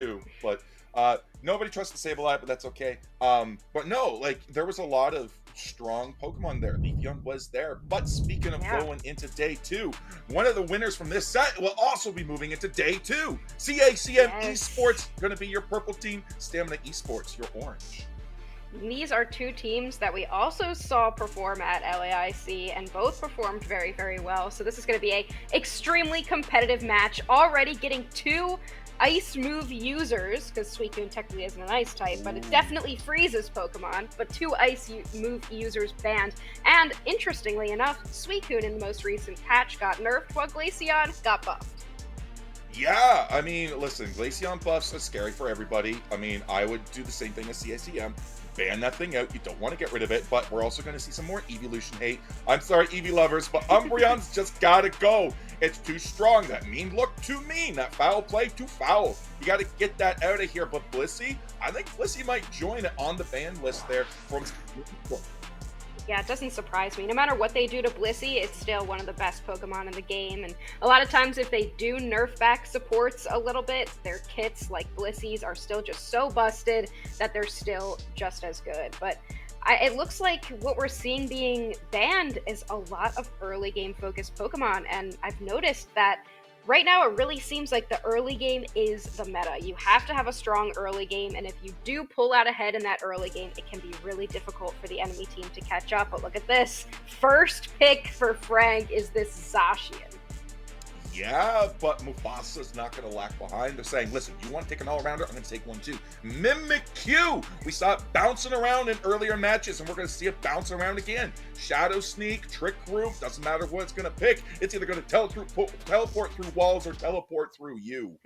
too, but nobody trusts the Sableye, but that's okay. But no, like there was a lot of strong Pokemon there. Leafeon was there. But speaking of Yeah. going into day two, one of the winners from this set will also be moving into day two. Cacm Yes. Esports going to be your purple team. Stamina Esports, your orange. These are two teams that we also saw perform at LAIC and both performed very, very well. So this is going to be a extremely competitive match. Already getting two ice move users, because Suicune technically isn't an ice type, but it Ooh. definitely freezes Pokemon, but two ice move users banned. And interestingly enough, Suicune in the most recent patch got nerfed while Glaceon got buffed. Yeah, I mean, listen, Glaceon buffs are scary for everybody. I mean, I would do the same thing as CACM. Ban that thing out. You don't want to get rid of it, but we're also going to see some more evolution hate. I'm sorry, Eevee lovers, but Umbreon's just gotta go. It's too strong. That mean look too mean. That foul play too foul. You got to get that out of here. But Blissey, I think Blissey might join it on the ban list there from. Yeah, it doesn't surprise me. No matter what they do to Blissey, it's still one of the best Pokemon in the game. And a lot of times, if they do nerf back supports a little bit, their kits, like Blissey's, are still just so busted that they're still just as good. But it looks like what we're seeing being banned is a lot of early game focused Pokemon. And I've noticed that right now it really seems like the early game is the meta. You have to have a strong early game, and if you do pull out ahead in that early game, it can be really difficult for the enemy team to catch up. But look at this. First pick for Frank is this Zacian. Yeah, but Mufasa's not going to lag behind. They're saying, listen, you want to take an all-rounder? I'm going to take one too. Mimikyu! We saw it bouncing around in earlier matches, and we're going to see it bounce around again. Shadow Sneak, Trick Room, doesn't matter what it's going to pick. It's either going to teleport through walls or teleport through you.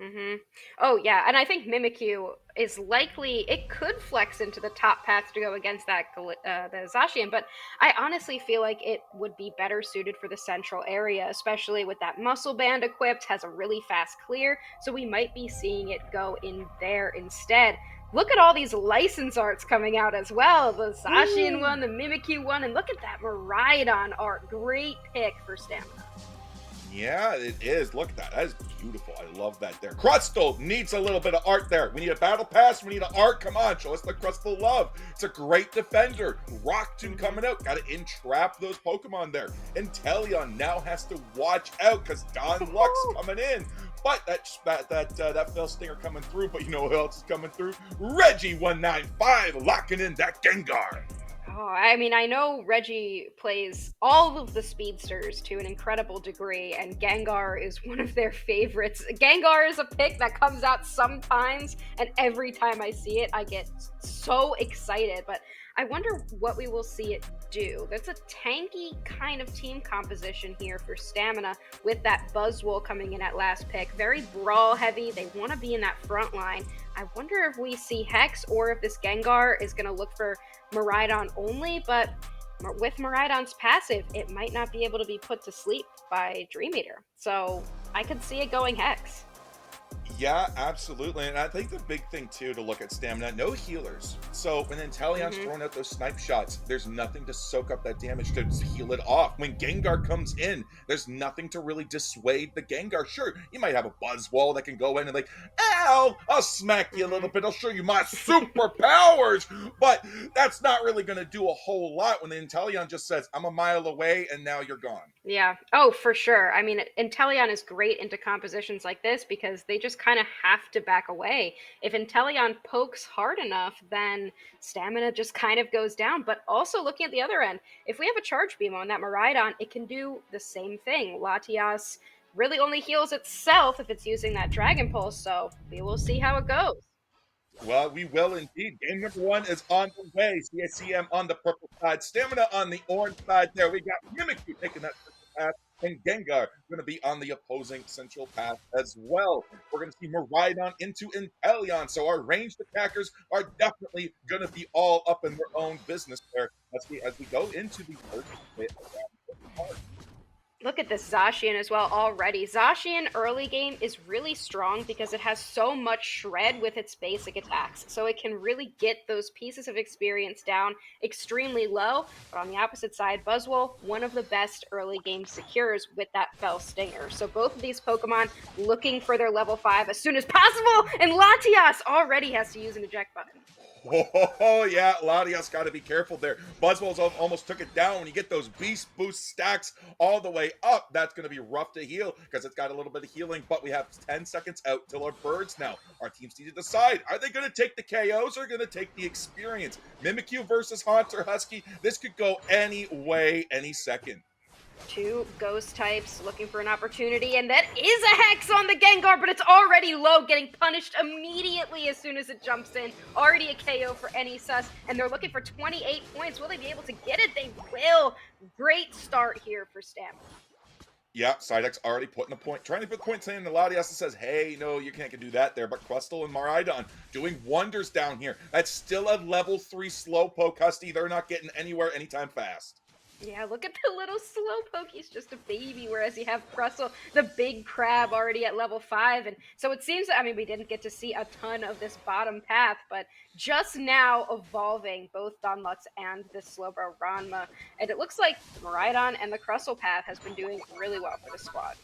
Oh yeah, and I think Mimikyu is likely it could flex into the top path to go against that the Zacian, but I honestly feel like it would be better suited for the central area, especially with that muscle band equipped, has a really fast clear, so we might be seeing it go in there instead. Look at all these license arts coming out as well. The Zacian Ooh. one, the Mimikyu one, and look at that Miraidon art. Great pick for stamina. Yeah, it is. Look at that. That is beautiful. I love that there. Crustle needs a little bit of art there. We need a battle pass. We need an art. Come on, show us the Crustle love. It's a great defender. Rock Tomb coming out. Got to entrap those Pokemon there. Inteleon now has to watch out because Don Luck's coming in. But that fell stinger coming through. But you know who else is coming through? Reggie195 locking in that Gengar. Oh, I mean, I know Reggie plays all of the speedsters to an incredible degree, and Gengar is one of their favorites. Gengar is a pick that comes out sometimes, and every time I see it, I get so excited. But I wonder what we will see it do. That's a tanky kind of team composition here for stamina with that Buzzwole coming in at last pick. Very brawl heavy. They want to be in that front line. I wonder if we see Hex or if this Gengar is going to look for Miraidon only, but with Miraidon's passive, it might not be able to be put to sleep by Dream Eater. So I could see it going Hex. Yeah, absolutely. And I think the big thing too to look at stamina, no healers. So when Inteleon's hmm throwing out those snipe shots, there's nothing to soak up that damage to heal it off. When Gengar comes in, there's nothing to really dissuade the Gengar. Sure, you might have a buzz wall that can go in and like, ow, I'll smack you a little hmm bit. I'll show you my superpowers. But that's not really going to do a whole lot when the Inteleon just says, I'm a mile away and now you're gone. Yeah. Oh, for sure. I mean, Inteleon is great into compositions like this because they just kind of have to back away. If Inteleon pokes hard enough, then stamina just kind of goes down. But also looking at the other end, if we have a charge beam on that Miraidon, it can do the same thing. Latias really only heals itself if it's using that Dragon Pulse, so we will see how it goes. Well, we will indeed. Game number one is on the way. CSCM on the purple side, Stamina on the orange side there. We got Mimikyu taking that central path, and Gengar going to be on the opposing central path as well. We're going to see Miraidon into Inteleon, so our ranged attackers are definitely going to be all up in their own business there as we go into the first bit of the card. Look at this Zacian as well already. Zacian early game is really strong because it has so much shred with its basic attacks. So it can really get those pieces of experience down extremely low. But on the opposite side, Buzzwole, one of the best early game secures with that Fell Stinger. So both of these Pokemon looking for their level 5 as soon as possible. And Latias already has to use an eject button. Oh, yeah, Latias got to be careful there. Buzzwole's almost took it down. When you get those Beast Boost stacks all the way up, that's going to be rough to heal because it's got a little bit of healing, but we have 10 seconds out till our birds now. Our teams need to decide, are they going to take the KOs or going to take the experience? Mimikyu versus Haunter Husky, this could go any way, any second. Two ghost types looking for an opportunity, and that is a Hex on the Gengar, but it's already low, getting punished immediately as soon as it jumps in. Already a KO for any sus, and they're looking for 28 points. Will they be able to get it? They will. Great start here for Stamina. Yeah, Psyduck's already putting the point, trying to put the point, saying to Latias says, hey, no, you can't do that there. But Crustle and Miraidon doing wonders down here. That's still a level 3 Slowpoke, Husky. They're not getting anywhere anytime fast. Yeah, look at the little Slowpoke. He's just a baby, whereas you have Crustle, the big crab, already at level 5. And so it seems, I mean, we didn't get to see a ton of this bottom path, but just now evolving both Dunlux and this Slowbro Ranma. And it looks like the Miraidon and the Crustle path has been doing really well for the squad.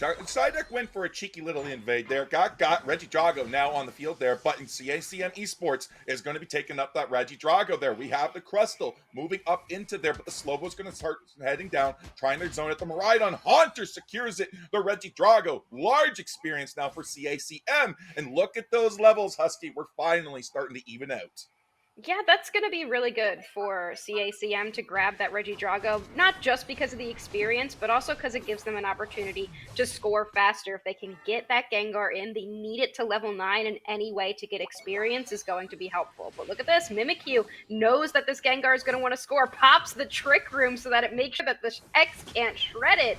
Psyduck went for a cheeky little invade there. Got Regidrago now on the field there, but in Cacm Esports is going to be taking up that Regidrago there. We have the Crustle moving up into there, but the Slowpoke's going to start heading down, trying to zone at the Miraidon. Haunter secures it. The Regidrago, large experience now for Cacm. And look at those levels, Husky. We're finally starting to even out. Yeah, that's going to be really good for Cacm to grab that Regidrago, not just because of the experience, but also because it gives them an opportunity to score faster. If they can get that Gengar in, they need it to level 9, and any way to get experience is going to be helpful. But look at this, Mimikyu knows that this Gengar is going to want to score, pops the Trick Room so that it makes sure that the X can't shred it.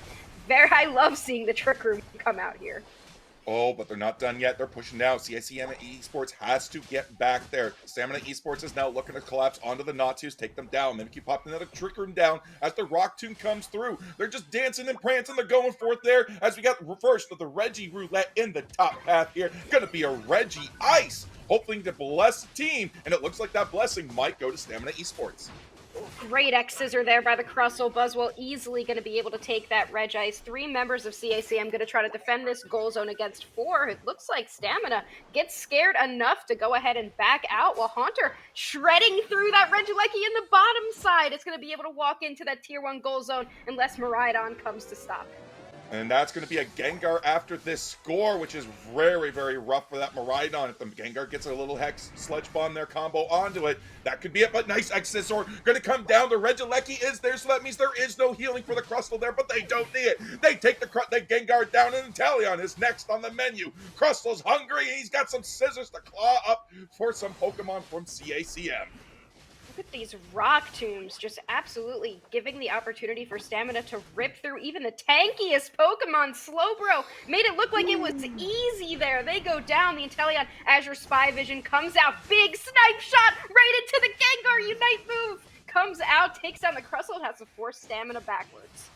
I love seeing the Trick Room come out here. Oh, but they're not done yet. They're pushing down. Cacm Esports has to get back there. Stamina Esports is now looking to collapse onto the Natus, take them down. Mimikyu popped another Trick Room down as the Rock Tomb comes through. They're just dancing and prancing. They're going for it there as we got reversed of the Reggie Roulette in the top path here. Gonna be a Reggie Ice, hoping to bless the team, and it looks like that blessing might go to Stamina Esports. Great X-Scissor there by the Crustle. Buzzwole easily going to be able to take that Regice. 3 members of Cacm going to try to defend this goal zone against 4. It looks like Stamina gets scared enough to go ahead and back out, while Haunter shredding through that Regieleki in the bottom side. It's going to be able to walk into that tier 1 goal zone unless Miraidon comes to stop it. And that's going to be a Gengar after this score, which is very, very rough for that Miraidon. If the Gengar gets a little Hex Sludge Bomb there combo onto it, that could be it. But nice X-Scissor going to come down. The Regieleki is there, so that means there is no healing for the Crustle there, but they don't need it. They take the Gengar down, and Inteleon is next on the menu. Crustle's hungry, and he's got some scissors to claw up for some Pokemon from Cacm. Look at these Rock Tombs, just absolutely giving the opportunity for Stamina to rip through even the tankiest Pokemon. Slowbro made it look like it was easy there. They go down. The Inteleon Azure Spy Vision comes out. Big snipe shot right into the Gengar. Unite move comes out, takes down the Crustle, and has to force Stamina backwards.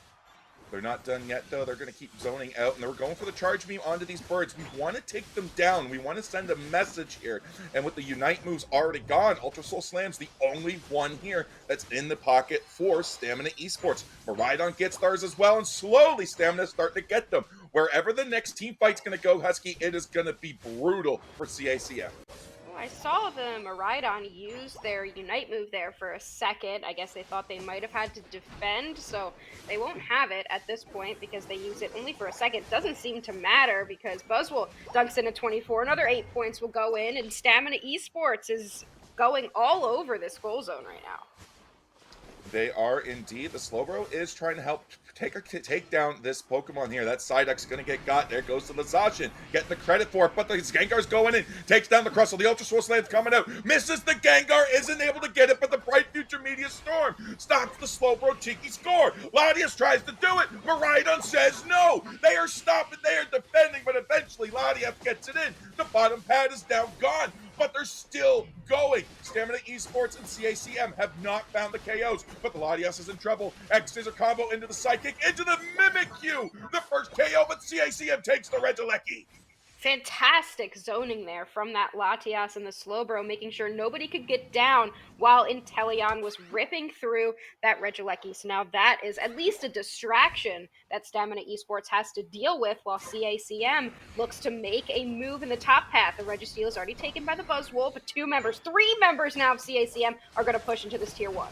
They're not done yet, though. They're going to keep zoning out, and they're going for the charge beam onto these birds. We want to take them down. We want to send a message here. And with the Unite moves already gone, Ultra Soul Slam's the only one here that's in the pocket for Stamina Esports. Miraidon gets theirs as well, and slowly Stamina's starting to get them. Wherever the next team fight's going to go, Husky, it is going to be brutal for Cacm. I saw the Miraidon use their Unite move there for a second. I guess they thought they might have had to defend, so they won't have it at this point because they use it only for a second. Doesn't seem to matter because Buzzwole dunks in at 24. Another 8 points will go in, and Stamina Esports is going all over this goal zone right now. They are indeed. The Slowbro is trying to help take down this Pokemon here. That Psyduck's going to get got. There goes to the Zacian. Getting the credit for it, but the Gengar's going in. Takes down the Crustle. The Ultra Sword Slam's coming out. Misses the Gengar. Isn't able to get it, but the Bright Future Meteor Storm stops the Slowbro cheeky score. Latias tries to do it. Miraidon says no. They are stopping. They are defending, but eventually Latias gets it in. The bottom pad is now gone. but they're still going. Stamina Esports and Cacm have not found the KOs, but the Latias is in trouble. X-Scissor combo into the Psychic, into the Mimikyu. The first KO, but Cacm takes the Regieleki. Fantastic zoning there from that Latias and the Slowbro, making sure nobody could get down while Inteleon was ripping through that Regieleki. So now that is at least a distraction that Stamina Esports has to deal with, while CACM looks to make a move in the top path. The Registeel is already taken by the Buzzwolf, but 3 members now of CACM are going to push into this tier 1.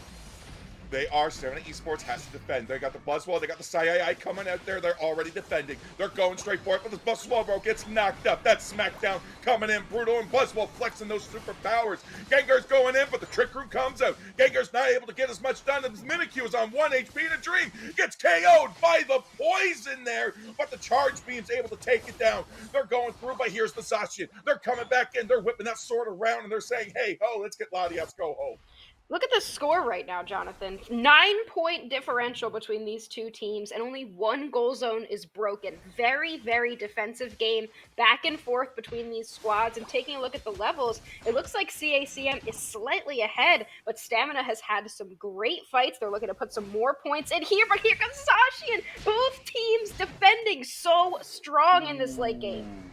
They are. Stamina Esports has to defend. They got the Buzzwall, they got the Sai coming out there. They're already defending. They're going straight for it, but the Buzzwall gets knocked up. That Smackdown coming in brutal, and Buzzwall flexing those superpowers. Gengar's going in, but the Trick Room comes out. Gengar's not able to get as much done, and Mimikyu is on 1 HP, and a Dream gets KO'd by the poison there, but the Charge Beam's able to take it down. They're going through, but here's the Zacian. They're coming back in. They're whipping that sword around, and they're saying, hey, ho, let's get Latias, go home. Look at the score right now, Jonathan. 9-point differential between these two teams, and only 1 goal zone is broken. Very, very defensive game, back and forth between these squads. And taking a look at the levels, it looks like CACM is slightly ahead, but Stamina has had some great fights. They're looking to put some more points in here, but here comes Zacian. Both teams defending so strong in this late game.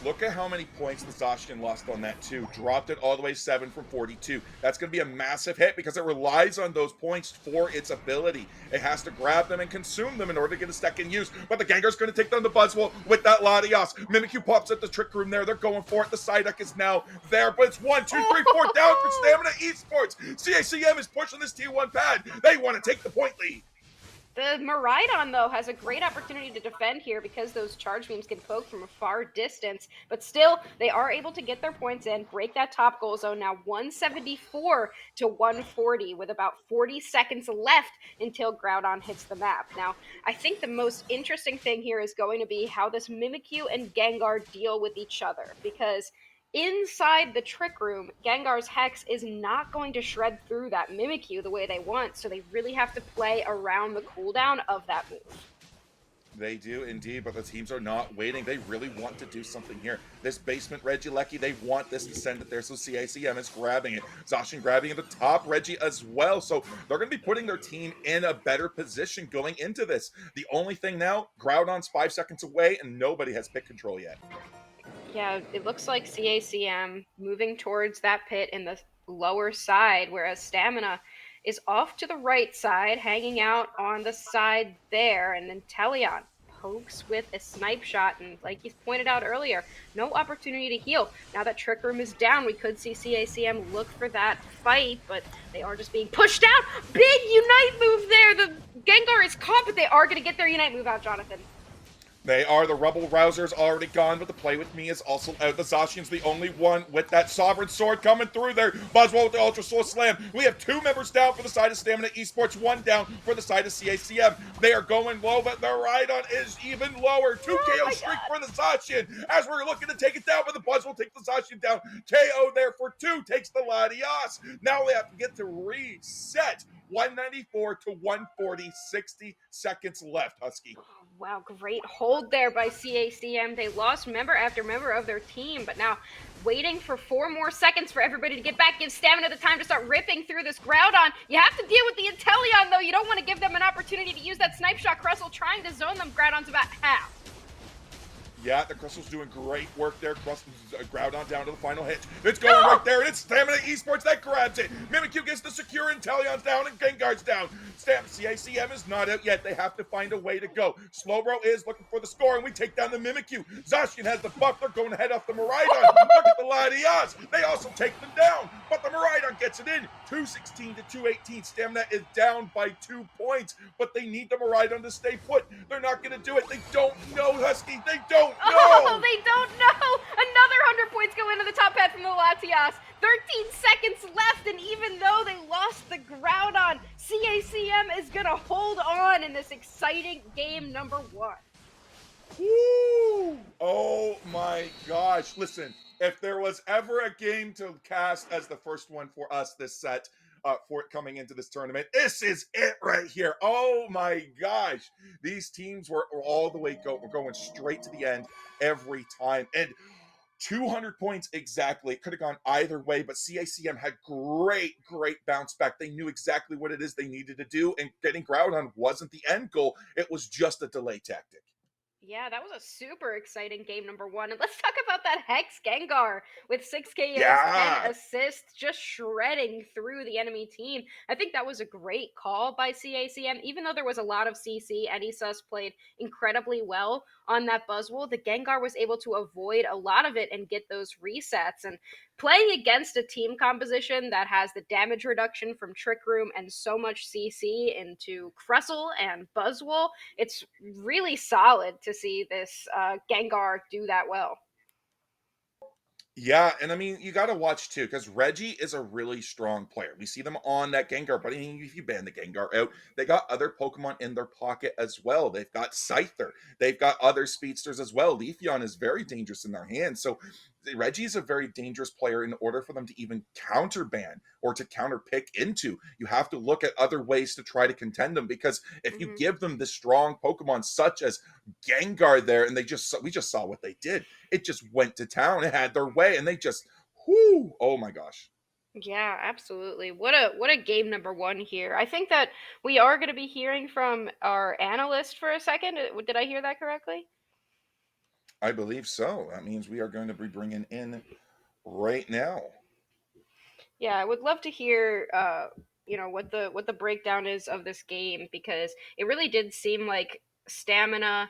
Look at how many points the Zacian lost on that too. Dropped it all the way 7 from 42. That's going to be a massive hit because it relies on those points for its ability. It has to grab them and consume them in order to get a second use. But the Gengar's going to take down the Buzzwole with that Latias. Mimikyu pops at the Trick Room there. They're going for it. The Psyduck is now there, but it's 1, 2, 3, 4 down for Stamina Esports. CACM is pushing this T1 pad. They want to take the point lead. The Miraidon, though, has a great opportunity to defend here because those charge beams can poke from a far distance. But still, they are able to get their points in, break that top goal zone. Now 174 to 140 with about 40 seconds left until Groudon hits the map. Now, I think the most interesting thing here is going to be how this Mimikyu and Gengar deal with each other, because inside the Trick Room, Gengar's Hex is not going to shred through that Mimikyu the way they want, so they really have to play around the cooldown of that move. They do indeed, but the teams are not waiting. They really want to do something here. This basement Regieleki, they want this to send it there, so CACM is grabbing it. Zacian grabbing at the top, Reggie as well, so they're going to be putting their team in a better position going into this. The only thing now, Groudon's 5 seconds away, and nobody has pit control yet. Yeah, it looks like CACM moving towards that pit in the lower side, whereas Stamina is off to the right side, hanging out on the side there, and then Teleon pokes with a snipe shot, and like you pointed out earlier, no opportunity to heal. Now that Trick Room is down, we could see CACM look for that fight, but they are just being pushed out. Big Unite move there! The Gengar is caught, but they are going to get their Unite move out, Jonathan. They are. The Rebel Rouser's already gone, but the Play With Me is also out. The Zacian's the only one with that Sovereign Sword coming through there. Buzzwole with the Ultra Soul Slam. We have 2 members down for the side of Stamina Esports, 1 down for the side of CACM. They are going low, but the Rhydon is even lower. 2 KO streak for the Zacian as we're looking to take it down, but the Buzzwole takes the Zacian down. KO there for 2, takes the Latias. Now we have to get to reset. 194 to 140, 60 seconds left, Husky. Wow, great hold there by CACM. They lost member after member of their team, but now waiting for 4 more seconds for everybody to get back, gives Stamina the time to start ripping through this Groudon. You have to deal with the Inteleon, though. You don't want to give them an opportunity to use that snipe shot. Crustle trying to zone them. Groudon's about half. Yeah, the Crystal's doing great work there. Groudon down to the final hit. It's going right there, and it's Stamina Esports that grabs it. Mimikyu gets the secure, and Teleon's down, and Gengar's down. CACM is not out yet. They have to find a way to go. Slowbro is looking for the score, and we take down the Mimikyu. Zacian has the buff. They're going to head off the Miraidon. Look at the Latias. They also take them down, but the Miraidon gets it in. 216 to 218. Stamina is down by 2 points, but they need the Miraidon to stay put. They're not going to do it. They don't know, Husky. They don't know. Oh, they don't know. Another 100 points go into the top pad from the Latias. 13 seconds left, and even though they lost the Groudon, CACM is going to hold on in this exciting game number 1. Woo! Oh my gosh. Listen, if there was ever a game to cast as the first one for us this set, for it coming into this tournament, this is it right here. Oh my gosh. These teams were all the way going straight to the end every time. And 200 points exactly. It could have gone either way, but CACM had great bounce back. They knew exactly what it is they needed to do, and getting Groudon wasn't the end goal. It was just a delay tactic. Yeah, that was a super exciting game number one. And let's talk about that Hex Gengar with 6 KOs, 10 Yeah. assists, just shredding through the enemy team. I think that was a great call by CACM. Even though there was a lot of CC, Enisus played incredibly well on that Buzzwole. The Gengar was able to avoid a lot of it and get those resets. And playing against a team composition that has the damage reduction from Trick Room and so much CC into Crustle and Buzzwole, it's really solid to see this Gengar do that well. Yeah, and I mean, you got to watch too, because Reggie is a really strong player. We see them on that Gengar, but I mean, if you ban the Gengar out, they got other Pokemon in their pocket as well. They've got Scyther, they've got other speedsters as well. Leafeon is very dangerous in their hands. So Reggie is a very dangerous player. In order for them to even counter ban or to counter pick into, you have to look at other ways to try to contend them, because if you Mm-hmm. give them this strong Pokemon such as Gengar there, and we just saw what they did. It just went to town. It had their way, and they just, whoo, oh my gosh. Yeah, absolutely. What a game number one here. I think that we are going to be hearing from our analyst for a second. Did I hear that correctly? I believe so. That means we are going to be bringing in right now. Yeah, I would love to hear what the breakdown is of this game, because it really did seem like Stamina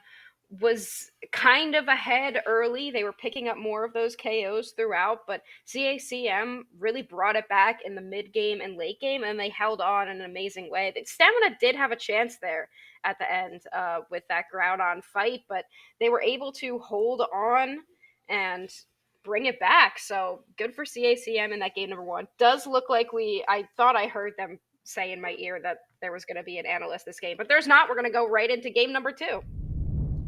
was kind of ahead early. They were picking up more of those KOs throughout, but CACM really brought it back in the mid game and late game, and they held on in an amazing way. Stamina did have a chance there at the end with that Groudon fight, but they were able to hold on and bring it back. So good for CACM in that game number one. Does look like I thought I heard them say in my ear that there was going to be an analyst this game, but there's not. We're going to go right into game number two.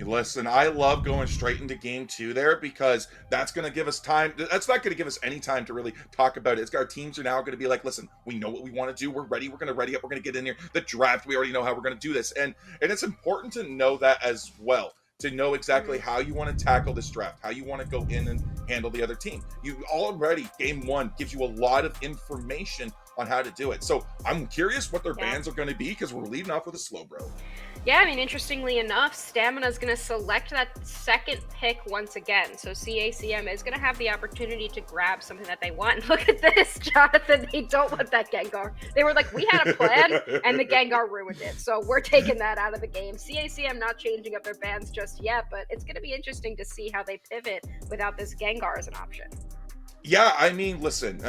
Listen, I love going straight into game two there, because that's going to give us time. That's not going to give us any time to really talk about it. Our teams are now going to be like, listen, we know what we want to do. We're ready. We're going to ready up. We're going to get in here. The draft, we already know how we're going to do this. And it's important to know that as well, to know exactly how you want to tackle this draft, how you want to go in and handle the other team. You already, game one gives you a lot of information on how to do it. So I'm curious what their bans are going to be, because we're leading off with a slow bro. Yeah, I mean, interestingly enough, Stamina is going to select that second pick once again. So CACM is going to have the opportunity to grab something that they want. And look at this, Jonathan. They don't want that Gengar. They were like, we had a plan, and the Gengar ruined it. So we're taking that out of the game. CACM not changing up their bans just yet, but it's going to be interesting to see how they pivot without this Gengar as an option. Yeah, I mean, listen,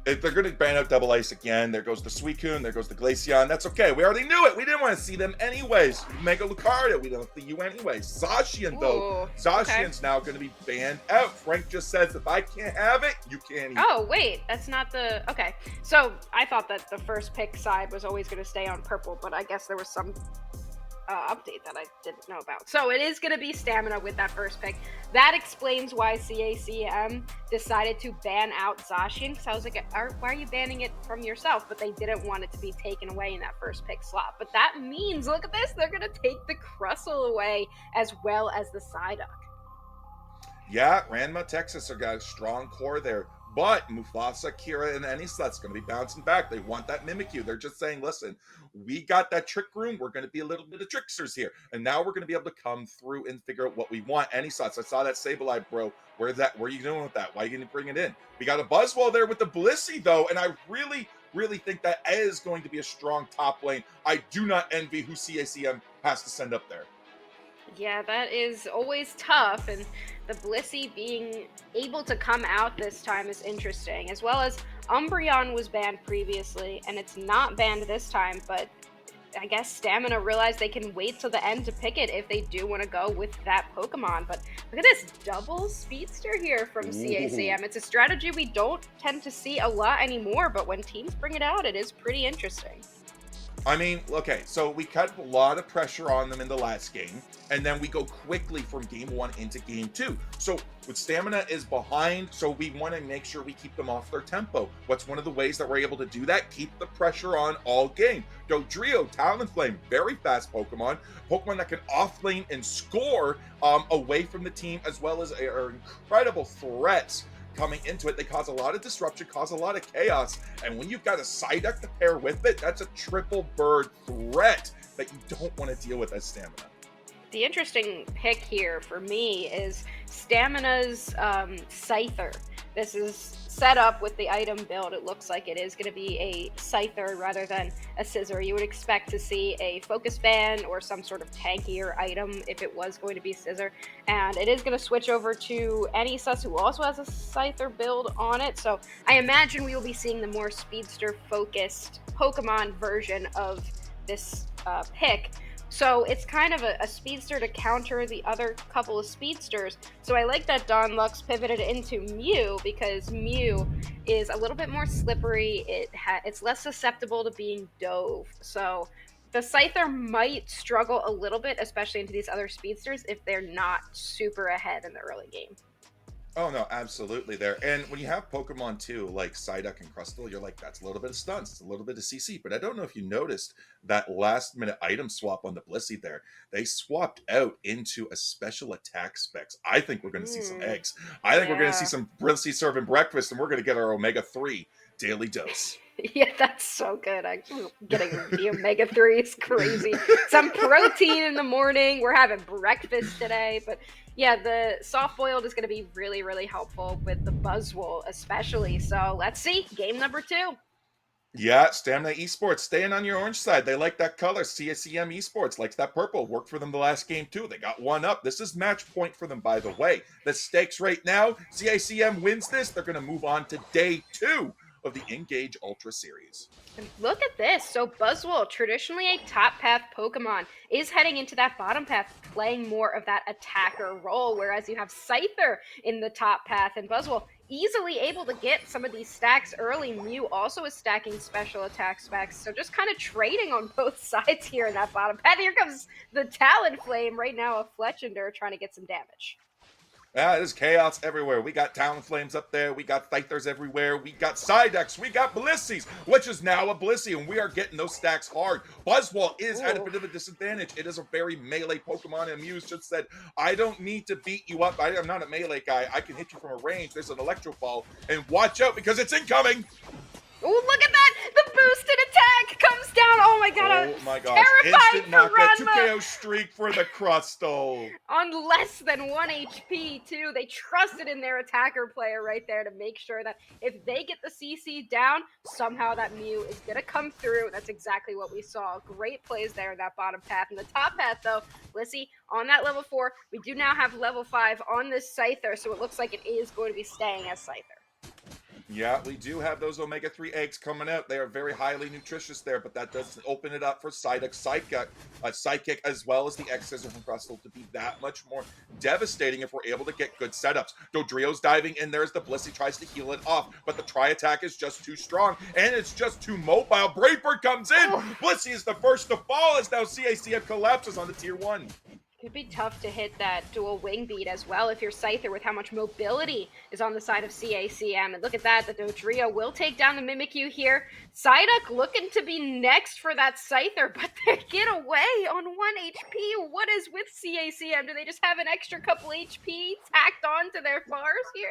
if they're going to ban out Double Ice again, there goes the Suicune, there goes the Glaceon. That's okay. We already knew it. We didn't want to see them anyways. Mega Lucario, we don't see you anyways. Zacian, though. Zacian's now going to be banned out. Frank just says, if I can't have it, you can't eat it. Oh, wait, that's not the... Okay, so I thought that the first pick side was always going to stay on purple, but I guess there was some update that I didn't know about. So it is going to be Stamina with that first pick. That explains why CACM decided to ban out Zacian, because I was like, why are you banning it from yourself? But they didn't want it to be taken away in that first pick slot. But that means, look at this, they're going to take the Crustle away as well as the Psyduck. Yeah, Ranma, Texas are got a strong core there. But Mufasa, Kira, and Anislet's going to be bouncing back. They want that Mimikyu. They're just saying, listen, we got that Trick Room. We're going to be a little bit of tricksters here. And now we're going to be able to come through and figure out what we want. Anislet's, I saw that Sableye, bro. Where are you doing with that? Why are you going to bring it in? We got a Buzzwole there with the Blissey, though. And I really think that is going to be a strong top lane. I do not envy who CACM has to send up there. Yeah, that is always tough, and the Blissey being able to come out this time is interesting, as well as Umbreon was banned previously, and it's not banned this time, but I guess Stamina realized they can wait till the end to pick it if they do want to go with that Pokemon. But look at this double Speedster here from CACM. It's a strategy we don't tend to see a lot anymore, but when teams bring it out, it is pretty interesting. I mean, okay, so we cut a lot of pressure on them in the last game, and then we go quickly from game 1 into game 2. So with stamina is behind, so we want to make sure we keep them off their tempo. What's one of the ways that we're able to do that? Keep the pressure on all game. Dodrio, Talonflame, very fast Pokemon that can offlane and score away from the team, as well as are incredible threats coming into it. They cause a lot of disruption, cause a lot of chaos, and when you've got a Psyduck to pair with it, that's a triple bird threat that you don't want to deal with as stamina. The interesting pick here for me is Stamina's Scyther. This is set up with the item build. It looks like it is going to be a Scyther rather than a Scissor. You would expect to see a Focus Fan or some sort of tankier item if it was going to be Scissor. And it is going to switch over to any sus who also has a Scyther build on it. So I imagine we will be seeing the more Speedster-focused Pokemon version of this pick. So it's kind of a speedster to counter the other couple of speedsters. So I like that Don Lux pivoted into Mew, because Mew is a little bit more slippery. It's less susceptible to being dove. So the Scyther might struggle a little bit, especially into these other speedsters, if they're not super ahead in the early game. Oh no, absolutely there. And when you have Pokemon too, like Psyduck and Crustle, you're like, that's a little bit of stunts, it's a little bit of CC. But I don't know if you noticed that last minute item swap on the Blissey there. They swapped out into a special attack specs. I think we're going to see some eggs. I think we're going to see some Blissey serving breakfast, and we're going to get our Omega-3 daily dose. Yeah, that's so good. Getting the Omega-3 is crazy. Some protein in the morning. We're having breakfast today. But yeah, the soft boiled is going to be really, really helpful with the Buzzwole especially. So let's see. Game number 2. Yeah, Stamina Esports staying on your orange side. They like that color. Cacm Esports likes that purple. Worked for them the last game too. They got one up. This is match point for them, by the way. The stakes right now, Cacm wins this. They're going to move on to day 2 of the INGAGE Ultra Series. And look at this. So Buzzwole, traditionally a top path Pokemon, is heading into that bottom path, playing more of that attacker role, whereas you have Scyther in the top path, and Buzzwole easily able to get some of these stacks early. Mew also is stacking special attack specs, so just kind of trading on both sides here in that bottom path. Here comes the Talonflame, right now a Fletchinder trying to get some damage. Yeah, there's chaos everywhere. We got Talonflames up there. We got Scythers everywhere. We got Psyducks. We got Blissies, which is now a Blissey, and we are getting those stacks hard. Buzzwole is at a bit of a disadvantage. It is a very melee Pokemon, and Mew's just said, I don't need to beat you up. I am not a melee guy. I can hit you from a range. There's an Electro Ball, and watch out because it's incoming. Oh, look at that! The boosted attack comes down. Oh my god! Oh my gosh! Instant knockout, 2 KO streak for the Crustle. On less than 1 HP too. They trusted in their attacker player right there to make sure that if they get the CC down, somehow that Mew is gonna come through. That's exactly what we saw. Great plays there in that bottom path. In the top path though, Blissey on that level 4. We do now have level 5 on this Scyther, so it looks like it is going to be staying as Scyther. Yeah, we do have those Omega-3 eggs coming out. They are very highly nutritious there, but that does open it up for Psyduck, Psychic, as well as the X-Scissor from Crustle to be that much more devastating if we're able to get good setups. Dodrio's diving in there as the Blissey tries to heal it off, but the Tri-Attack is just too strong, and it's just too mobile. Brayford comes in! Blissey is the first to fall as now Cacm collapses on the Tier 1. Could be tough to hit that dual wing beat as well if you're Scyther with how much mobility is on the side of Cacm. And look at that, the Dodrio will take down the Mimikyu here. Psyduck looking to be next for that Scyther, but they get away on 1 HP. What is with Cacm? Do they just have an extra couple HP tacked on to their bars here?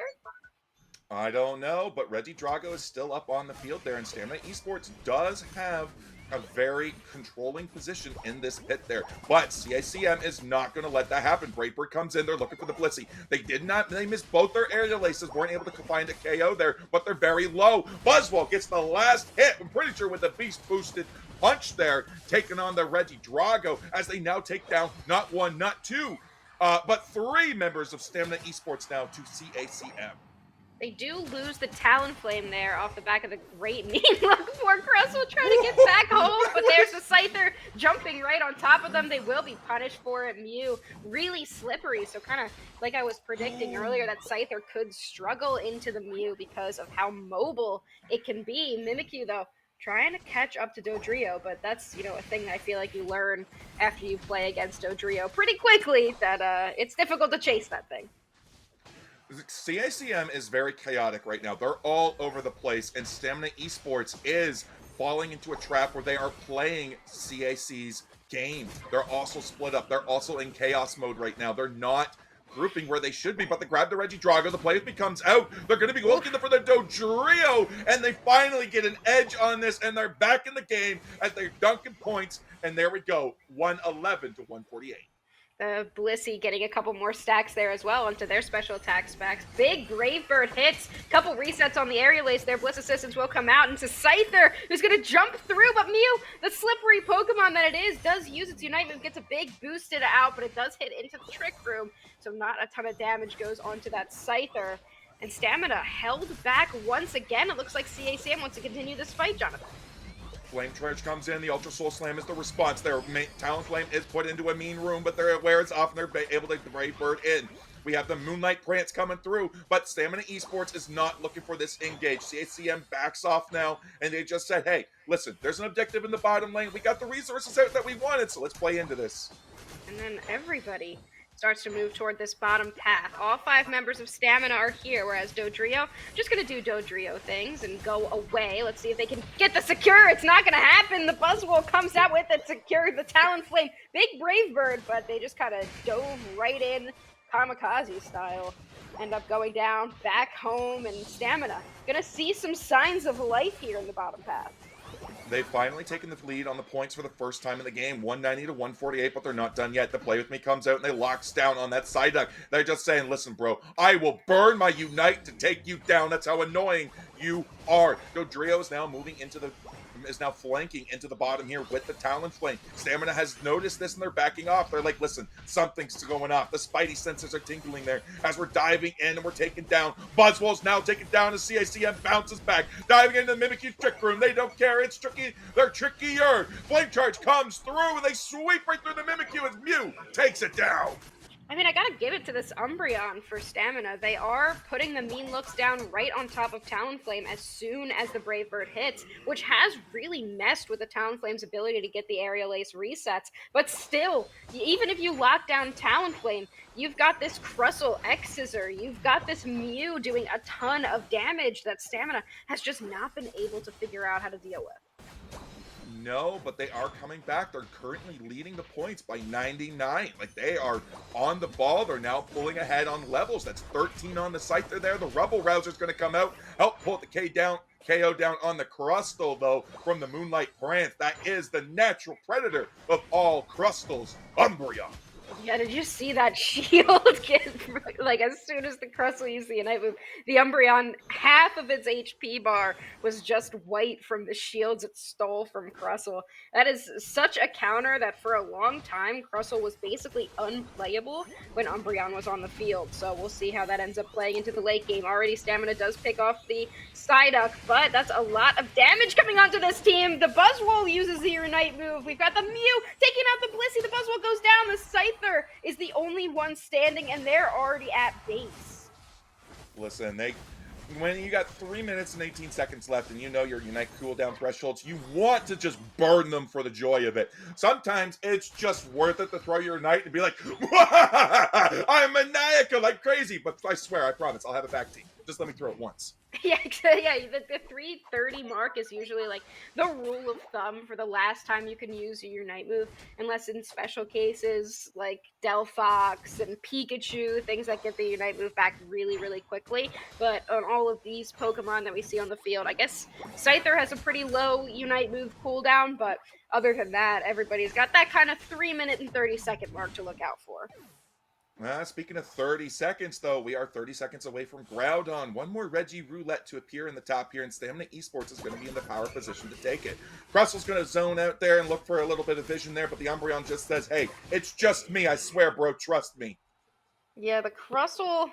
I don't know, but Reggie Drago is still up on the field there, and Stamina Esports does have a very controlling position in this pit there. But Cacm is not going to let that happen. Brayford comes in. They're looking for the Blissey. They missed both their aerial laces. Weren't able to find a KO there, but they're very low. Buzzwole gets the last hit. I'm pretty sure with the beast boosted punch there, taking on the Reggie Drago as they now take down not 1, not 2, but 3 members of Stamina Esports now to Cacm. They do lose the Talonflame there off the back of the great mean look. Poor Crustle trying to get back home, but there's the Scyther jumping right on top of them. They will be punished for it. Mew really slippery, so kind of like I was predicting earlier, that Scyther could struggle into the Mew because of how mobile it can be. Mimikyu, though, trying to catch up to Dodrio, but that's, a thing I feel like you learn after you play against Dodrio pretty quickly that it's difficult to chase that thing. Cacm is very chaotic right now. They're all over the place, and Stamina Esports is falling into a trap where they are playing CAC's game. They're also split up. They're also in chaos mode right now. They're not grouping where they should be, but they grab the Reggie Drago. The play becomes out. They're going to be looking for the Dodrio, and they finally get an edge on this, and they're back in the game as they're dunking points, and there we go, 111 to 148. Blissey getting a couple more stacks there as well onto their special attack specs. Big Bravebird hits, couple resets on the aerial ace there. Bliss assistance will come out into Scyther, who's going to jump through, but Mew, the slippery Pokemon that it is, does use its Unite move, gets a big boosted out, but it does hit into the Trick Room, so not a ton of damage goes onto that Scyther. And Stamina held back once again. It looks like Cacm wants to continue this fight, Jonathan. Flame Charge comes in. The Ultra Soul Slam is the response. Their Talon Flame is put into a mean room, but they're aware it's off and they're able to Brave Bird in. We have the Moonlight Prance coming through, but Stamina Esports is not looking for this engage. Cacm backs off now, and they just said, hey, listen, there's an objective in the bottom lane. We got the resources out that we wanted, so let's play into this. And then everybody starts to move toward this bottom path. All 5 members of Stamina are here, whereas Dodrio just going to do Dodrio things and go away. Let's see if they can get the secure. It's not going to happen. The Buzzwole comes out with it, secure the Talon Flame. Big Brave Bird, but they just kind of dove right in, kamikaze style. End up going down, back home, and Stamina going to see some signs of life here in the bottom path. They've finally taken the lead on the points for the first time in the game, 190 to 148, but they're not done yet. The Play With Me comes out and they locks down on that side duck. They're just saying, listen, bro, I will burn my Unite to take you down. That's how annoying you are. Dodrio is now flanking into the bottom here with the Talon Flame. Stamina has noticed this and they're backing off. They're like, listen, something's going off. The Spidey senses are tingling there as we're diving in and we're taking down. Buzzwole's now taken down as Cacm bounces back. Diving into the Mimikyu Trick Room. They don't care. It's tricky. They're trickier. Flame Charge comes through and they sweep right through the Mimikyu as Mew takes it down. I mean, I gotta give it to this Umbreon for Stamina. They are putting the mean looks down right on top of Talonflame as soon as the Brave Bird hits, which has really messed with the Talonflame's ability to get the aerial ace resets. But still, even if you lock down Talonflame, you've got this Crustle X-Scissor, you've got this Mew doing a ton of damage that Stamina has just not been able to figure out how to deal with. No, but they are coming back. They're currently leading the points by 99. Like, they are on the ball. They're now pulling ahead on levels. That's 13 on the site. They're there. The Rubble Rouser's going to come out, help pull the KO down on the Crustle, though, from the Moonlight Prance. That is the natural predator of all Crustals, Umbreon. Yeah, did you see that shield get, like, as soon as the Crustle used the Unite move, the Umbreon, half of its HP bar was just white from the shields it stole from Crustle. That is such a counter that for a long time, Crustle was basically unplayable when Umbreon was on the field. So we'll see how that ends up playing into the late game. Already Stamina does pick off the Psyduck, but that's a lot of damage coming onto this team. The Buzzwole uses the Unite move. We've got the Mew taking out the Blissey. The Buzzwole goes down. The Scyther is the only one standing, and they're already at base. Listen, when you got 3 minutes and 18 seconds left and you know your Unite cooldown thresholds, you want to just burn them for the joy of it. Sometimes it's just worth it to throw your Unite and be like, I'm maniacal like crazy, but I swear, I promise, I'll have a back team. Just let me throw it once. Yeah, the 330 mark is usually like the rule of thumb for the last time you can use your Unite move, unless in special cases like Delphox and Pikachu, things that get the Unite move back really, really quickly. But on all of these Pokemon that we see on the field, I guess Scyther has a pretty low Unite move cooldown, but other than that, everybody's got that kind of 3 minute and 30-second mark to look out for. Speaking of 30 seconds, though, we are 30 seconds away from Groudon. One more Reggie Roulette to appear in the top here, and Stamina Esports is going to be in the power position to take it. Crustle's going to zone out there and look for a little bit of vision there, but the Umbreon just says, hey, it's just me. I swear, bro, trust me. Yeah, the Crustle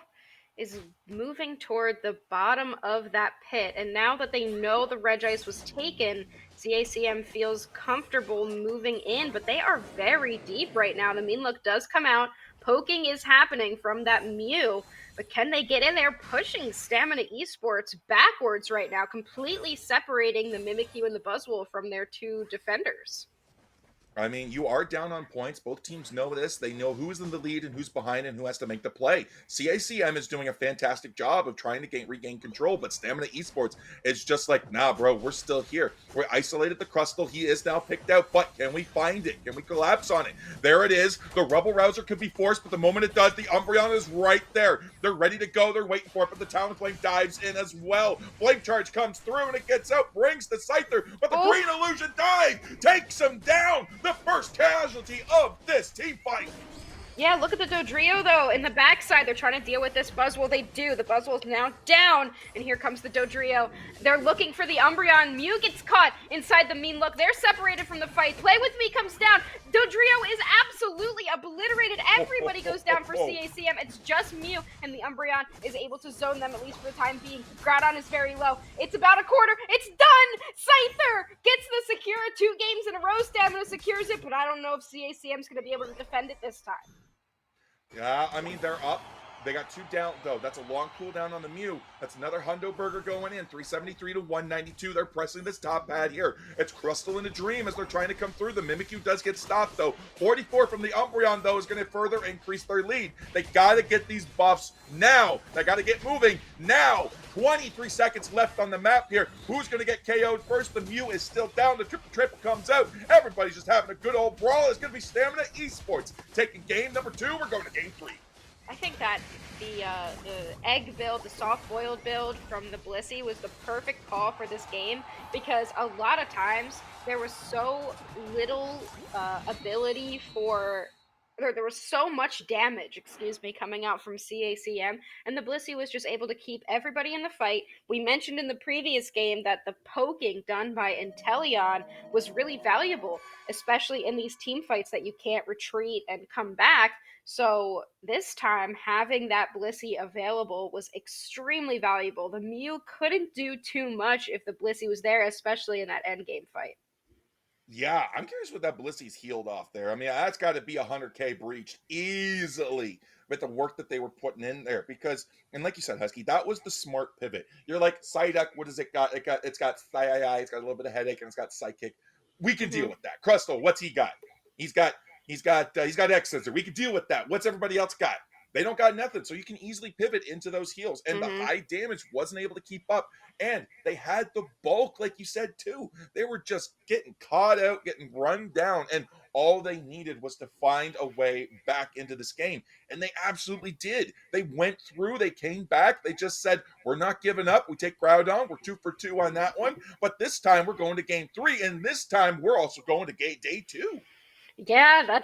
is moving toward the bottom of that pit, and now that they know the Regice was taken, Cacm feels comfortable moving in, but they are very deep right now. The mean look does come out Poking is happening from that Mew, but can they get in there, pushing Stmn Esports backwards right now, completely separating the Mimikyu and the Buzzwole from their two defenders? I mean, you are down on points. Both teams know this. They know who's in the lead and who's behind and who has to make the play. Cacm is doing a fantastic job of trying to regain control, but Stmn Esports is just like, nah, bro, we're still here. We're isolated the Crustle. He is now picked out, but can we find it? Can we collapse on it? There it is. The Rebel Rouser could be forced, but the moment it does, the Umbreon is right there. They're ready to go. They're waiting for it, but the Talonflame dives in as well. Flame Charge comes through, and it gets out, brings the Scyther, but the Green Illusion dive takes him down. The first casualty of this team fight. Yeah, look at the Dodrio, though. In the backside, they're trying to deal with this Buzzwole. They do. The Buzzwole's now down, and here comes the Dodrio. They're looking for the Umbreon. Mew gets caught inside the mean look. They're separated from the fight. Play With Me comes down. Dodrio is absolutely obliterated. Everybody goes down for Cacm. It's just Mew, and the Umbreon is able to zone them, at least for the time being. Groudon is very low. It's about a quarter. It's done! Scyther gets the Secura 2 games in a row. Stamina secures it, but I don't know if Cacm's going to be able to defend it this time. Yeah, I mean, they're up. They got 2 down, though. That's a long cooldown on the Mew. That's another Hundo Burger going in. 373 to 192. They're pressing this top pad here. It's Crustle and a Dream as they're trying to come through. The Mimikyu does get stopped, though. 44 from the Umbreon, though, is going to further increase their lead. They got to get these buffs now. They got to get moving now. 23 seconds left on the map here. Who's going to get KO'd first? The Mew is still down. The triple comes out. Everybody's just having a good old brawl. It's going to be Stmn Esports taking game number 2. We're going to game 3. I think that the egg build, the soft-boiled build from the Blissey was the perfect call for this game, because a lot of times there was so little ability for... There was so much damage, coming out from Cacm, and the Blissey was just able to keep everybody in the fight. We mentioned in the previous game that the poking done by Inteleon was really valuable, especially in these team fights that you can't retreat and come back. So this time, having that Blissey available was extremely valuable. The Mew couldn't do too much if the Blissey was there, especially in that endgame fight. Yeah, I'm curious what that Blissey's healed off there. I mean, that's got to be 100K breached easily with the work that they were putting in there. Because, and like you said, Husky, that was the smart pivot. You're like, Psyduck, what does it got? It's got Thigh, it's got a little bit of headache, and it's got Psychic. We can deal with that. Crustle, what's he got? He's got X Scissor. We can deal with that. What's everybody else got? They don't got nothing, so you can easily pivot into those heals. And the high damage wasn't able to keep up. And they had the bulk, like you said, too. They were just getting caught out, getting run down. And all they needed was to find a way back into this game. And they absolutely did. They went through, they came back. They just said, we're not giving up. We take Groudon. We're 2 for 2 on that one. But this time we're going to game 3. And this time we're also going to day 2. Yeah,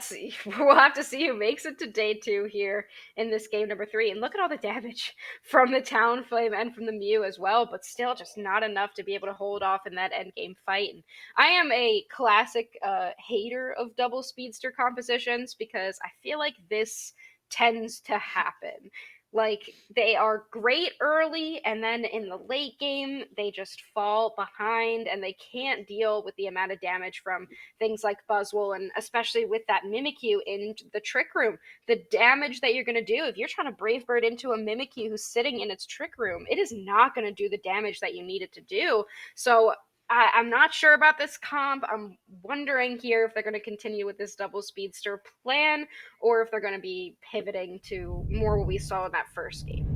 we'll have to see who makes it to day 2 here in this game number 3. And look at all the damage from the Talonflame and from the Mew as well, but still just not enough to be able to hold off in that endgame fight. And I am a classic hater of double speedster compositions, because I feel like this tends to happen. Like, they are great early, and then in the late game, they just fall behind, and they can't deal with the amount of damage from things like Buzzwole, and especially with that Mimikyu in the Trick Room. The damage that you're going to do, if you're trying to Brave Bird into a Mimikyu who's sitting in its Trick Room, it is not going to do the damage that you need it to do. So I'm not sure about this comp. I'm wondering here if they're going to continue with this double speedster plan, or if they're going to be pivoting to more what we saw in that first game.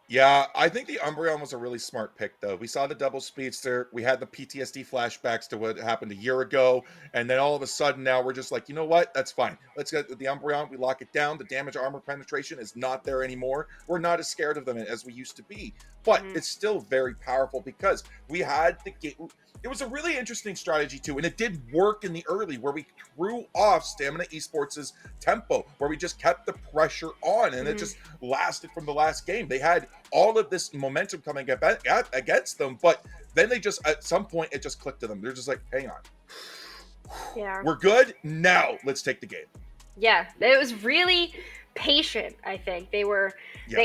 Yeah, I think the Umbreon was a really smart pick, though. We saw the double speedster. We had the PTSD flashbacks to what happened a year ago. And then all of a sudden now we're just like, you know what? That's fine. Let's get the Umbreon. We lock it down. The damage armor penetration is not there anymore. We're not as scared of them as we used to be. But it's still very powerful because we had the game. It was a really interesting strategy, too, and it did work in the early, where we threw off Stmn Esports' tempo, where we just kept the pressure on, and it just lasted from the last game. They had all of this momentum coming against them, but then they just, at some point, it just clicked to them. They're just like, hang on. Yeah. We're good. Now, let's take the game. Yeah, it was really patient, I think. They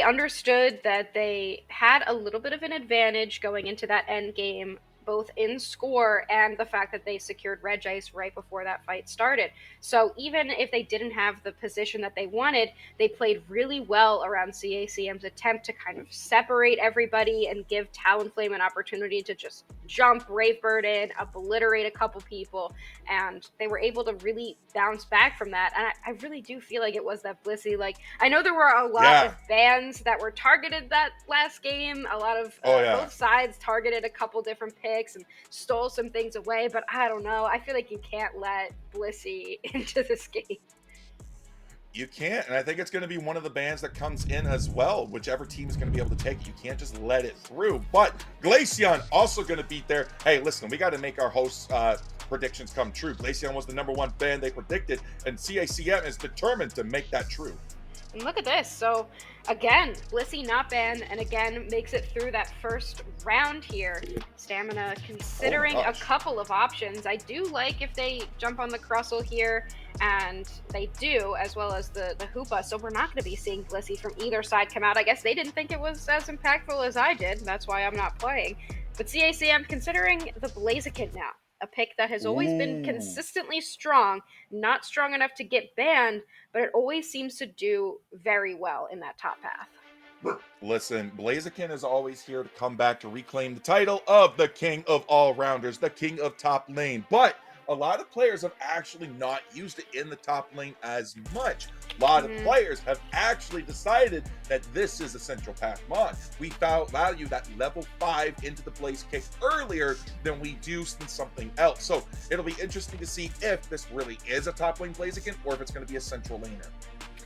understood that they had a little bit of an advantage going into that end game, both in score and the fact that they secured Reg Ice right before that fight started. So even if they didn't have the position that they wanted, they played really well around CACM's attempt to kind of separate everybody and give Talonflame an opportunity to just jump Wravebird in, obliterate a couple people, and they were able to really bounce back from that. And I really do feel like it was that Blissey. Like, I know there were a lot Yeah. of bans that were targeted that last game. A lot of Oh yeah. both sides targeted a couple different picks and stole some things away. But I don't know. I feel like you can't let Blissey into this game. You can't, and I think it's going to be one of the bans that comes in as well. Whichever team is going to be able to take it, you can't just let it through. But Glaceon also going to beat there. Hey, listen, we got to make our hosts' predictions come true. Glaceon was the #1 ban they predicted, and CACM is determined to make that true. And look at this. So again, Blissey not banned, and again makes it through that first round here. Stamina considering a couple of options. I do like if they jump on the Crustle here, and they do, as well as the Hoopa. So we're not going to be seeing Blissey from either side come out. I guess they didn't think it was as impactful as I did. That's why I'm not playing. But CACM considering the Blaziken now. A pick that has always been consistently strong, not strong enough to get banned, but it always seems to do very well in that top path. Listen, Blaziken is always here to come back to reclaim the title of the king of all-rounders, the king of top lane. But a lot of players have actually not used it in the top lane as much. A lot of players have actually decided that this is a central path mod. We value that level 5 into the Blaze kick earlier than we do in something else. So it'll be interesting to see if this really is a top lane Blaziken or if it's going to be a central laner.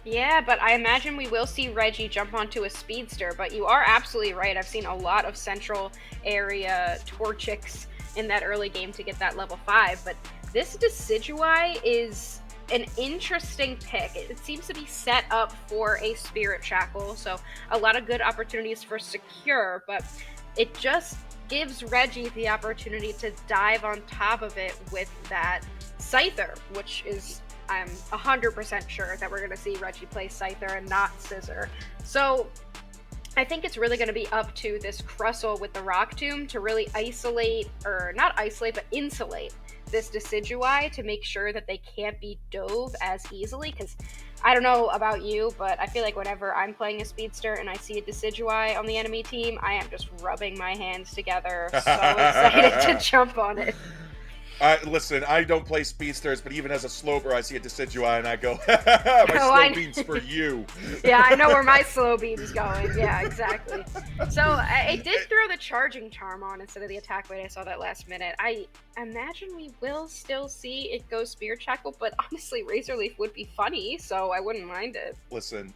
Yeah, but I imagine we will see Reggie jump onto a speedster, but you are absolutely right. I've seen a lot of central area Torchics in that early game to get that level 5, but this Decidueye is an interesting pick. It seems to be set up for a Spirit Shackle, so a lot of good opportunities for secure, but it just gives Reggie the opportunity to dive on top of it with that Scyther, which is, I'm 100% sure that we're going to see Reggie play Scyther and not Scissor. So I think it's really going to be up to this Crustle with the Rock Tomb to really isolate, or not isolate, but insulate this Decidueye to make sure that they can't be dove as easily. Because I don't know about you, but I feel like whenever I'm playing a speedster and I see a Decidueye on the enemy team, I am just rubbing my hands together, so excited to jump on it. Listen, I don't play speedsters, but even as a slowber, I see a Decidueye and I go, my slow beam's for you. Yeah, I know where my slow beam's going. Yeah, exactly. So I did throw the charging charm on instead of the attack weight. I saw that last minute. I imagine we will still see it go Spirit Shackle, but honestly, Razor Leaf would be funny, so I wouldn't mind it. Listen,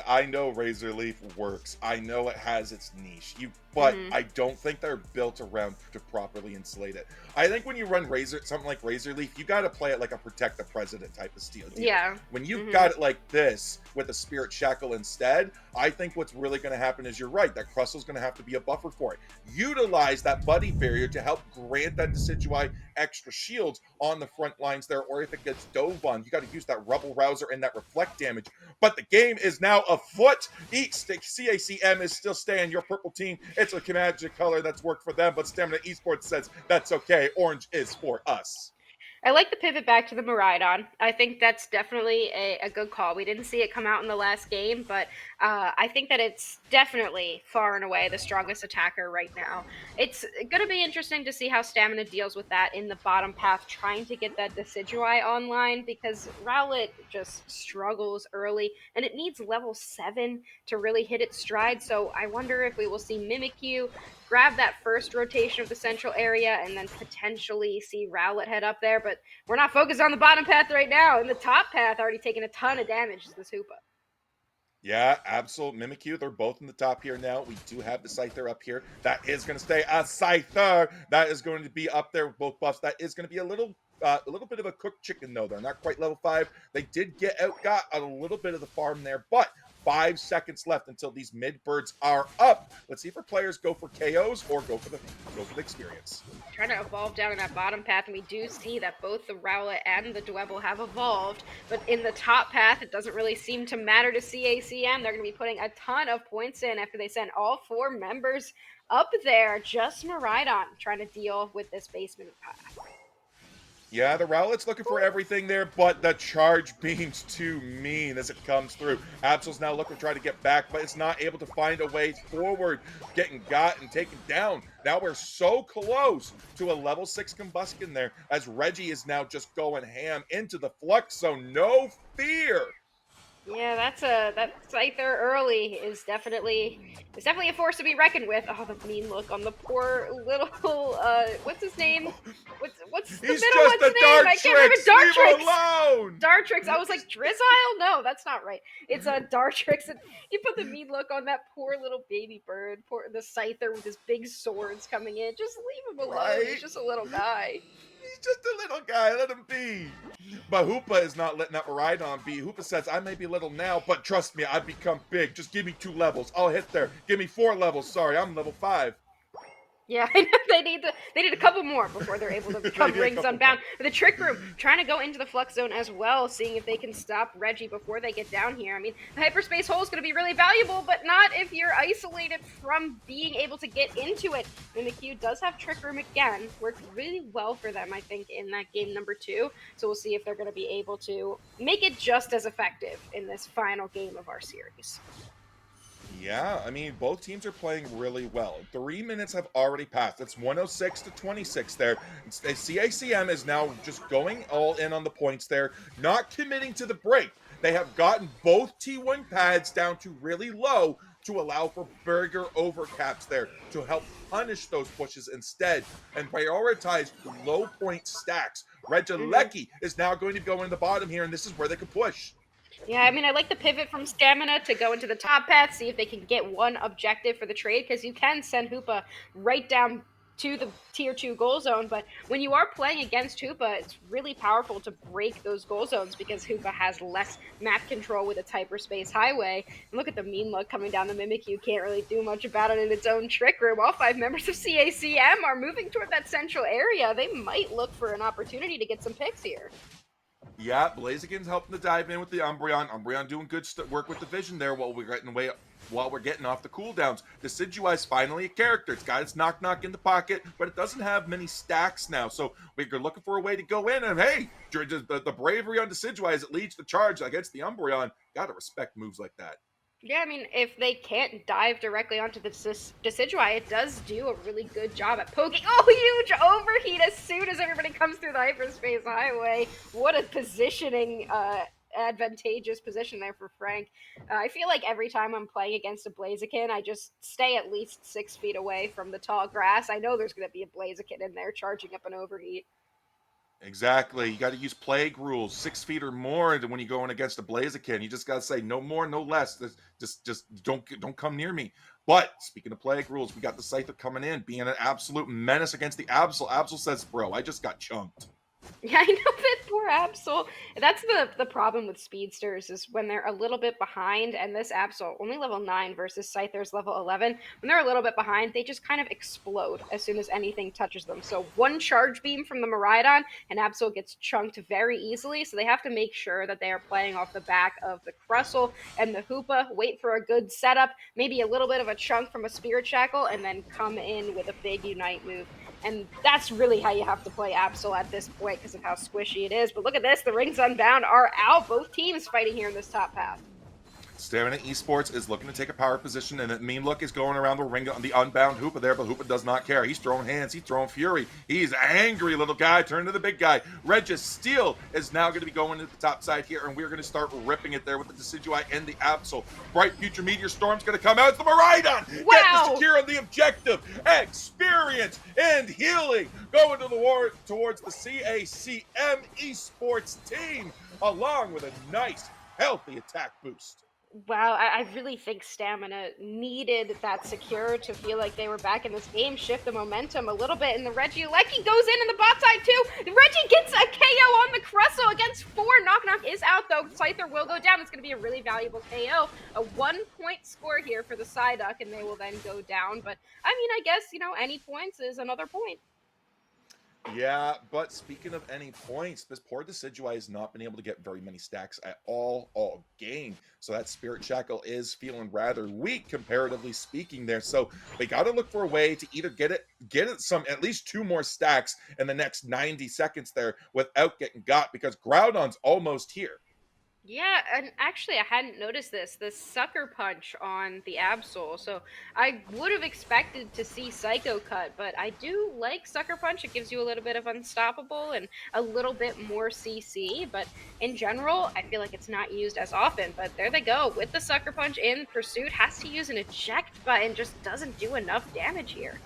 I know Razor Leaf works. I know it has its niche. But I don't think they're built around to properly insulate it. I think when you run something like Razor Leaf, you got to play it like a Protect the President type of steel. Yeah. When you've got it like this with a Spirit Shackle instead, I think what's really going to happen is you're right. That Crustle's going to have to be a buffer for it. Utilize that Buddy Barrier to help grant that Decidueye extra shields on the front lines there, or if it gets dove on, you got to use that Rebel Rouser and that Reflect damage. But the game is now afoot. CACM is still staying your purple team. It's a magic color that's worked for them, but Stamina Esports says that's okay. Orange is for us. I like the pivot back to the Miraidon. I think that's definitely a good call. We didn't see it come out in the last game, but I think that it's definitely far and away the strongest attacker right now. It's going to be interesting to see how Stamina deals with that in the bottom path, trying to get that Decidueye online, because Rowlet just struggles early, and it needs level 7 to really hit its stride, so I wonder if we will see Mimikyu grab that first rotation of the central area and then potentially see Rowlet head up there, but we're not focused on the bottom path right now. In the top path, already taking a ton of damage is this Hoopa. Yeah, absolute Mimikyu. They're both in the top here now. We do have the Scyther up here. That is going to stay a Scyther. That is going to be up there with both buffs. That is going to be a little bit of a cooked chicken, though. They're not quite level 5. They did got a little bit of the farm there, but 5 seconds left until these mid birds are up. Let's see if our players go for KOs or go for the experience. Trying to evolve down in that bottom path, and we do see that both the Rowlet and the Dwebble have evolved, but in the top path, it doesn't really seem to matter to CACM. They're going to be putting a ton of points in after they send all 4 members up there, just Miraidon trying to deal with this basement path. Yeah, the Rowlet's looking for everything there, but the charge beam's too mean as it comes through. Absol's now looking to try to get back, but it's not able to find a way forward, getting got and taken down. Now we're so close to a level 6 Combuskin there, as Reggie is now just going ham into the Flux Zone. No fear. Yeah, that Scyther early is definitely a force to be reckoned with. Oh, the mean look on the poor little what's his name? What's the He's middle just one's a name? I can't remember. Dartrix. Leave him alone. Dartrix. I was like Drizzile? No, that's not right. It's a Dartrix. And you put the mean look on that poor little baby bird, poor the Scyther with his big swords coming in. Just leave him alone. Right? He's just a little guy. He's just a little guy. Let him be. But Hoopa is not letting that Miraidon be. Hoopa says, I may be little now, but trust me, I've become big. Just give me 2 levels. I'll hit there. Give me 4 levels. Sorry, I'm level 5. Yeah, they need a couple more before they're able to become rings unbound. But the Trick Room trying to go into the Flux Zone as well, seeing if they can stop Reggie before they get down here. I mean, the Hyperspace Hole is going to be really valuable, but not if you're isolated from being able to get into it. And the Q does have Trick Room again. Worked really well for them, I think, in that game number 2. So we'll see if they're going to be able to make it just as effective in this final game of our series. Yeah, I mean, both teams are playing really well. 3 minutes have already passed. It's 106 to 26 there. Cacm is now just going all in on the points there, not committing to the break. They have gotten both T1 pads down to really low to allow for bigger overcaps there to help punish those pushes instead and prioritize low point stacks. Regilecki is now going to go in the bottom here, and this is where they can push. Yeah, I mean, I like the pivot from Stamina to go into the top path, see if they can get one objective for the trade, because you can send Hoopa right down to the tier 2 goal zone, but when you are playing against Hoopa, it's really powerful to break those goal zones because Hoopa has less map control with its hyperspace highway. And look at the mean look coming down the Mimikyu, can't really do much about it in its own Trick Room. All 5 members of Cacm are moving toward that central area. They might look for an opportunity to get some picks here. Yeah, Blaziken's helping to dive in with the Umbreon. Umbreon doing good work with the vision there while we're getting off the cooldowns. Decidueye's finally a character. It's got its knock-knock in the pocket, but it doesn't have many stacks now. So we're looking for a way to go in, and hey, the bravery on Decidueye as it leads the charge against the Umbreon. Gotta respect moves like that. Yeah, I mean, if they can't dive directly onto the Decidueye, it does do a really good job at poking. Oh, huge overheat as soon as everybody comes through the hyperspace highway. What a positioning, advantageous position there for Frank. I feel like every time I'm playing against a Blaziken, I just stay at least 6 feet away from the tall grass. I know there's going to be a Blaziken in there charging up an overheat. Exactly. You got to use plague rules, 6 feet or more when you go in against a Blaziken. You just got to say no more, no less. Just don't come near me. But speaking of plague rules, we got the Scyther coming in, being an absolute menace against the Absol. Absol says, "Bro, I just got chunked." Yeah, I know that poor Absol. That's the problem with speedsters is when they're a little bit behind, and this Absol, only level 9 versus Scyther's level 11, when they're a little bit behind, they just kind of explode as soon as anything touches them. So one charge beam from the Miraidon, and Absol gets chunked very easily, so they have to make sure that they are playing off the back of the Crustle and the Hoopa, wait for a good setup, maybe a little bit of a chunk from a Spirit Shackle, and then come in with a big Unite move. And that's really how you have to play Absol at this point because of how squishy it is. But look at this, the Rings Unbound are out. Both teams fighting here in this top path. Stmn Esports is looking to take a power position, and that mean look is going around the ring on the unbound Hoopa there, but Hoopa does not care. He's throwing hands, he's throwing fury. He's angry, little guy. Turn to the big guy. Regis Steel is now going to be going to the top side here, and we're going to start ripping it there with the Decidueye and the Absol. Bright Future Meteor Storm's going to come out. It's the Miraidon! Wow! Get the secure on the objective. Experience and healing going to the war towards the Cacm Esports team, along with a nice, healthy attack boost. Wow, I really think Stamina needed that secure to feel like they were back in this game, shift the momentum a little bit, and the Regilecki goes in the bot side too. Reggie gets a KO on the Crustle against 4. Knock Knock is out though. Scyther will go down. It's going to be a really valuable KO. A 1-point score here for the Psyduck, and they will then go down. But, I mean, I guess, any points is another point. Yeah, but speaking of any points, this poor Decidueye has not been able to get very many stacks at all game. So that Spirit Shackle is feeling rather weak, comparatively speaking, there. So they got to look for a way to either get it some at least two more stacks in the next 90 seconds there without getting got, because Groudon's almost here. Yeah, and actually, I hadn't noticed this sucker punch on the Absol. So I would have expected to see Psycho Cut, but I do like Sucker Punch. It gives you a little bit of Unstoppable and a little bit more CC. But in general, I feel like it's not used as often. But there they go with the Sucker Punch in pursuit. Has to use an eject button, just doesn't do enough damage here.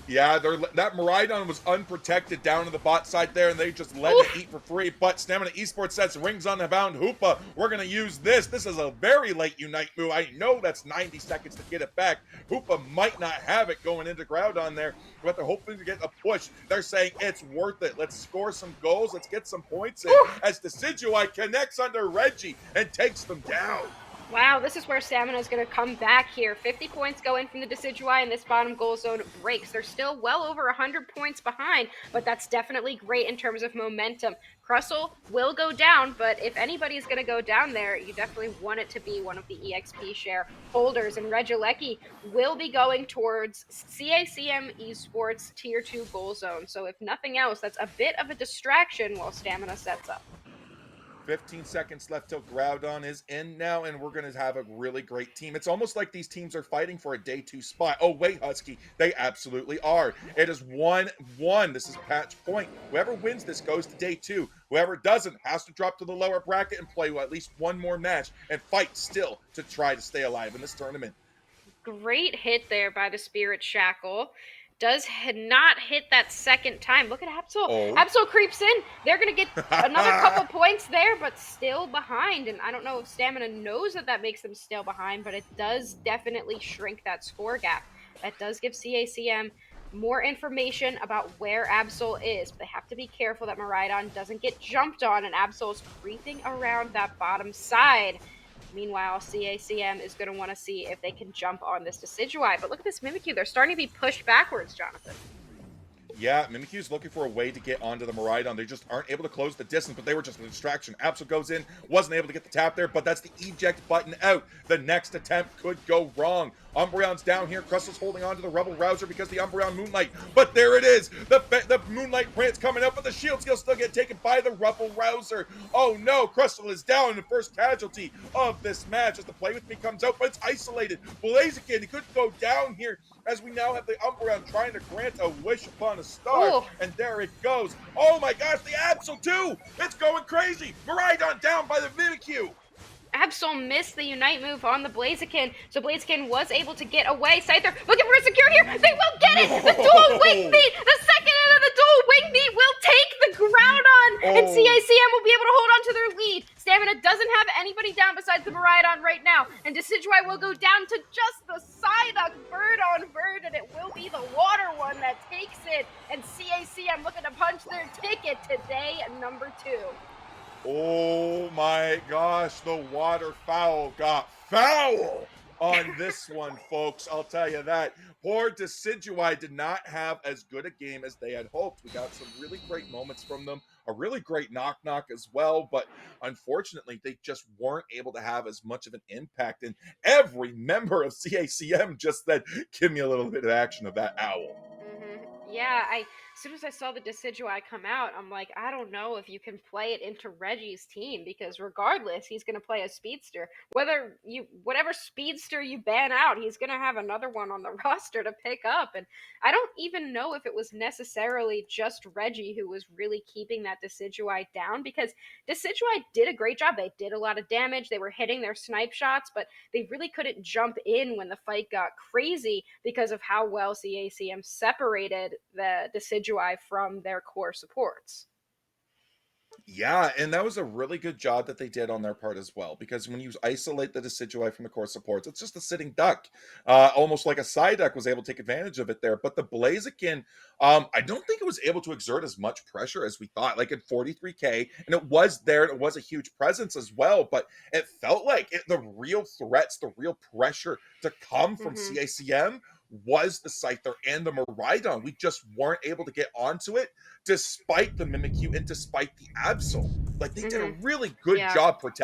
Yeah, that Miraidon was unprotected down to the bot side there, and they just let it Oof. eat for free. But Stamina Esports says, rings on the bound, Hoopa. We're going to use this. This is a very late Unite move. I know that's 90 seconds to get it back. Hoopa might not have it going into Groudon there, but they're hoping to get a push. They're saying it's worth it. Let's score some goals. Let's get some points in. Oof. As Decidueye connects under Reggie and takes them down. Wow, this is where Stamina is going to come back here. 50 points go in from the Decidueye, and this bottom goal zone breaks. They're still well over 100 points behind, but that's definitely great in terms of momentum. Crustle will go down, but if anybody's going to go down there, you definitely want it to be one of the EXP share holders. And Regieleki will be going towards CACM Esports Tier 2 goal zone. So if nothing else, that's a bit of a distraction while Stamina sets up. 15 seconds left till Groudon is in now, and we're going to have a really great team. It's almost like these teams are fighting for a day 2 spot. Oh, wait, Husky, they absolutely are. It is 1-1. This is patch point. Whoever wins this goes to day 2. Whoever doesn't has to drop to the lower bracket and play at least one more match and fight still to try to stay alive in this tournament. Great hit there by the Spirit Shackle. Does not hit that second time. Look at Absol. Oh. Absol creeps in. They're going to get another couple points there, but still behind. And I don't know if Stamina knows that that makes them still behind, but it does definitely shrink that score gap. That does give CACM more information about where Absol is. But they have to be careful that Miraidon doesn't get jumped on, and Absol's creeping around that bottom side. Meanwhile, CACM is going to want to see if they can jump on this Decidueye. But look at this Mimikyu. They're starting to be pushed backwards, Jonathan. Yeah, Mimikyu's looking for a way to get onto the Miraidon. They just aren't able to close the distance, but they were just a distraction. Absol goes in, wasn't able to get the tap there, but that's the eject button out. The next attempt could go wrong. Umbreon's down here. Crustle's holding on to the Rebel Rouser because the Umbreon Moonlight. But there it is. The Moonlight Prance coming up, but the shield skill still get taken by the Rebel Rouser. Oh no, Crustle is down in the first casualty of this match as the Play With Me comes out, but it's isolated. Blaziken, he couldn't go down here as we now have the Umbreon trying to grant a wish upon a star. Ooh. And there it goes. Oh my gosh, the Absol too! It's going crazy! Miraidon down by the Mimikyu! Absol missed the Unite move on the Blaziken, so Blaziken was able to get away. Scyther looking for a secure here. They will get it! The dual wing beat! The second of the dual wing beat will take the Groudon, and CACM will be able to hold on to their lead. Stamina doesn't have anybody down besides the Miraidon right now, and Decidueye will go down to just the Psyduck bird on bird, and it will be the water one that takes it, and CACM looking to punch their ticket to day number 2. Oh my gosh, the waterfowl got foul on this one, folks. I'll tell you that. Poor Decidueye did not have as good a game as they had hoped. We got some really great moments from them, a really great knock-knock as well, but unfortunately, they just weren't able to have as much of an impact. And every member of CACM just said, give me a little bit of action of that owl. Yeah, as soon as I saw the Decidueye come out, I'm like, I don't know if you can play it into Reggie's team because regardless, he's going to play a speedster. Whatever speedster you ban out, he's going to have another one on the roster to pick up. And I don't even know if it was necessarily just Reggie who was really keeping that Decidueye down because Decidueye did a great job. They did a lot of damage. They were hitting their snipe shots, but they really couldn't jump in when the fight got crazy because of how well CACM separated the Decidueye from their core supports. Yeah, and that was a really good job that they did on their part as well, because when you isolate the Decidueye from the core supports, it's just a sitting duck. Almost like a Psyduck was able to take advantage of it there. But the Blaziken, I don't think it was able to exert as much pressure as we thought, like at 43k, and it was there, and it was a huge presence as well, but it felt like the real threats, the real pressure to come from CACM was the Scyther and the Miraidon. We just weren't able to get onto it despite the Mimikyu and despite the Absol. Like, they did a Mhm. really good Yeah. job protecting